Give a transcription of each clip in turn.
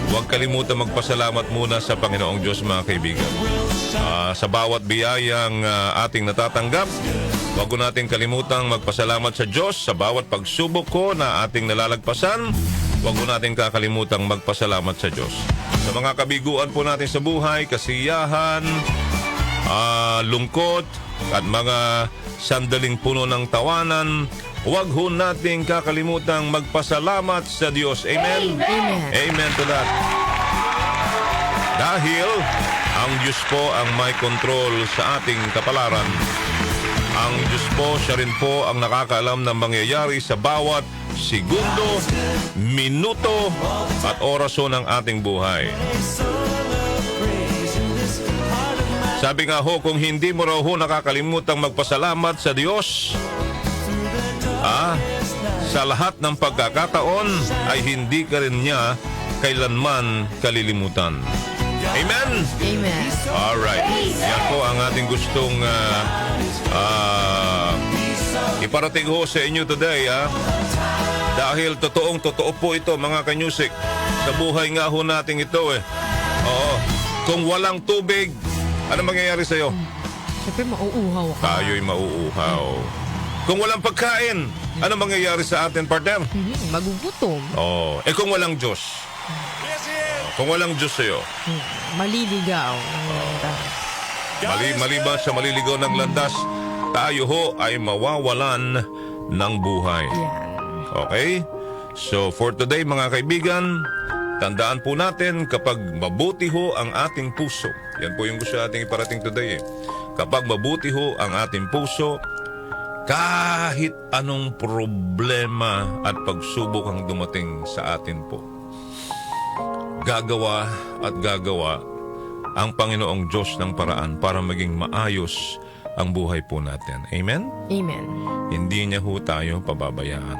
huwag kalimutan magpasalamat muna sa Panginoong Diyos, mga kaibigan. Sa bawat biyayang ating natatanggap, huwag ko natin kalimutang magpasalamat sa Diyos. Sa bawat pagsubok ko na ating nalalagpasan, huwag ko natin kakalimutang magpasalamat sa Diyos. Sa mga kabiguan po natin sa buhay, kasiyahan, lungkot, at mga sandaling puno ng tawanan, huwag ho natin kakalimutang magpasalamat sa Diyos. Amen? Amen. Amen to that. Dahil ang Diyos po ang may control sa ating kapalaran. Ang Diyos po, siya rin po ang nakakaalam ng mangyayari sa bawat segundo, minuto, at oraso ng ating buhay. Sabi nga ho, kung hindi mo raw ho nakakalimutang magpasalamat sa Diyos, sa lahat ng pagkakataon ay hindi ka rin niya kailanman kalilimutan. Amen? Amen. Alright. Yan po ang ating gustong iparating ho sa inyo today. Dahil totoo po ito, mga kanyusik. Sa buhay nga ho natin ito Oo. Kung walang tubig, ano mangyayari sa'yo? Siyempre, mauuhaw ka. Tayo'y mauuhaw. Kung walang pagkain, ano mangyayari sa atin, partner? Magugutom. Kung walang Diyos? Kung walang Diyos sa'yo? Maliligaw. Maliban sa maliligaw ng landas, tayo ho ay mawawalan ng buhay. Yan. Okay? So, for today, mga kaibigan, tandaan po natin kapag mabuti ho ang ating puso. Yan po yung gusto nating iparating today. Kapag mabuti ho ang ating puso, kahit anong problema at pagsubok ang dumating sa atin po, gagawa at gagawa ang Panginoong Diyos ng paraan para maging maayos ang buhay po natin. Amen? Amen. Hindi niya ho tayo pababayaan.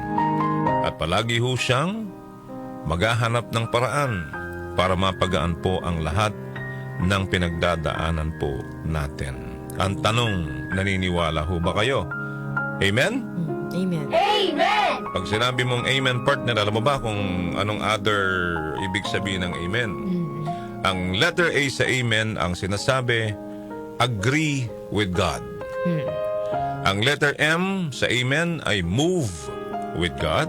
At palagi ho siyang maghahanap ng paraan para mapagaan po ang lahat ng pinagdadaanan po natin. Ang tanong, naniniwala ho ba kayo? Amen? Amen. Pag sinabi mong amen, partner, alam mo ba kung anong other ibig sabihin ng amen? Ang letter A sa amen, ang sinasabi, agree with God. Ang letter M sa amen ay move with God.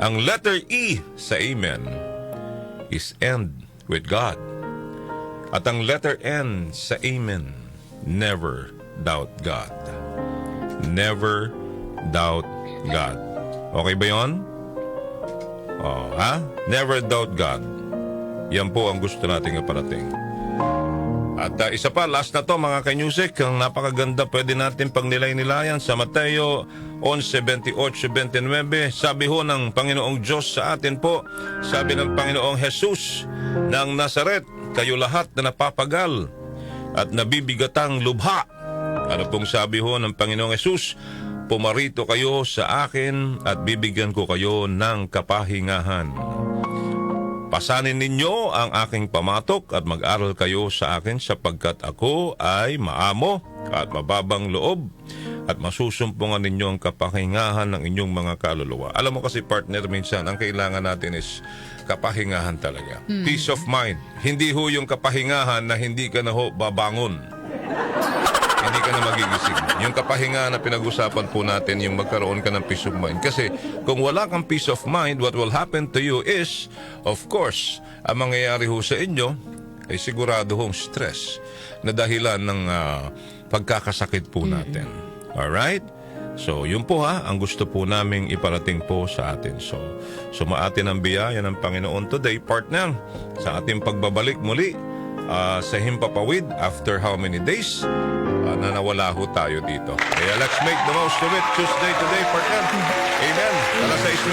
Ang letter E sa amen is end with God. At ang letter N sa amen, never doubt God. Never doubt God. Okay ba yun? Never doubt God. Yan po ang gusto nating iparating. At isa pa, last na to, mga kanyusik, ang napakaganda pwede natin pagnilay-nilayan sa Mateo 11:28-29. Sabi ho ng Panginoong Diyos sa atin po, sabi ng Panginoong Jesus ng Nazaret, kayo lahat na napapagal at nabibigatang lubha. Ano pong sabi ho ng Panginoong Jesus? Pumarito kayo sa akin at bibigyan ko kayo ng kapahingahan. Pasanin ninyo ang aking pamatok at mag-aral kayo sa akin sapagkat ako ay maamo at mababang loob at masusumpungan ninyo ang kapahingahan ng inyong mga kaluluwa. Alam mo kasi, partner, minsan ang kailangan natin is kapahingahan talaga. Peace of mind. Hindi ho yung kapahingahan na hindi ka na ho babangon. Hindi ka na magigising. Yung kapahingahan na pinag-usapan po natin, yung magkaroon ka ng peace of mind. Kasi kung wala kang peace of mind, what will happen to you is, of course, ang mangyayari ho sa inyo ay sigurado hong stress na dahilan ng pagkakasakit po natin. Alright? So, yun po ang gusto po naming iparating po sa atin. So, sumaatin ang biyaya ng Panginoon today, partner, sa ating pagbabalik muli sa Himpapawid after how many days na nawala ho tayo dito. Kaya let's make the most of it Tuesday today, partner. Amen. Alas 6